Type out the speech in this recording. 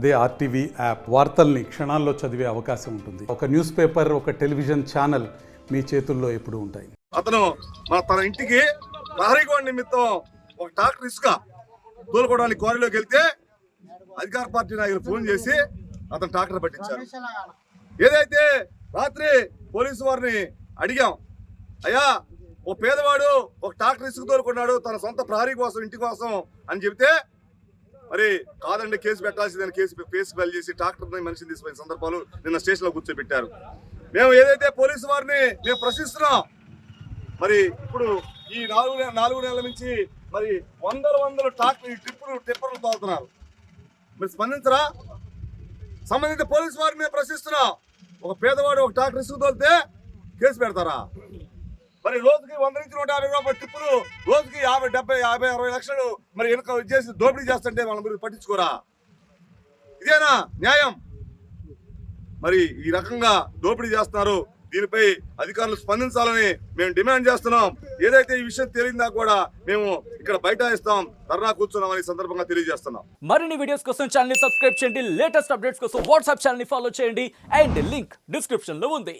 అదే RTV app వార్తల్ని క్షణాల్లో చదివే అవకాశం ఉంటుంది. ఒక న్యూస్ పేపర్, ఒక టెలివిజన్ ఛానల్ మీ చేతుల్లో ఎప్పుడూ ఉంటాయి. అతను తన ఇంటికి ప్రహరీగోడ నిమిత్తం ఒక ట్రాక్టర్ ఇసుక తోలుకోవడానికి క్వారీలోకి వెళ్తే అధికార పార్టీ నాయకులు ఫోన్ చేసి అతను ట్రాక్టర్ పట్టించారు. ఏదైతే రాత్రి పోలీసు వారిని అడిగాం, అయ్యా ఓ పేదవాడు ఒక ట్రాక్టర్ ఇసుక తోలుకున్నాడు తన సొంత ప్రహరీ కోసం, ఇంటి కోసం అని చెబితే, మరి కాదండి కేసు పెట్టాల్సిందని కేసు ఫైల్ చేసి ట్రాక్టర్ మనిషిని తీసుకునే సందర్భాలు నిన్న స్టేషన్లో కూర్చోబెట్టారు. మేము ఏదైతే పోలీసు వారిని మేము ప్రశ్నిస్తున్నాం, మరి ఇప్పుడు ఈ నాలుగు నెలల నుంచి మరి వందల ట్రాక్టర్ టిప్పర్లు తోలుతున్నారు. మీరు స్పందించరా? సంబంధిత పోలీసు వారిని మేము ప్రశ్నిస్తున్నాం. ఒక పేదవాడు ఒక ట్రాక్టర్ ఇసుకు తోలితే కేసు పెడతారా? మరి రోజుకి 100 నుంచి 150 రూపాయల టిప్పులు, రోజుకి 50, 70, 50, 60 లక్షలు మరి వెనుక చేసి దోపిడీ చేస్తుంటే వాళ్ళ మీరు పట్టించుకోరా? ఇదేనా న్యాయం? మరి ఈ రకంగా దోపిడీ చేస్తున్నారు. దీనిపై అధికారులు స్పందించాలని మేము డిమాండ్ చేస్తున్నాం. ఏదైతే ఈ విషయం తెలియదా కూడా మేము ఇక్కడ బైఠాయిస్తాం, ధర్నా కూర్చున్నామని సందర్భంగా తెలియజేస్తున్నాం. మరిన్ని వీడియోస్ కోసం ఛానల్ ని సబ్స్క్రైబ్ చేయండి. లేటెస్ట్ అప్డేట్స్ కోసం వాట్సాప్ ఛానల్ ని ఫాలో చేయండి. అండ్ లింక్ డిస్క్రిప్షన్ లో ఉంది.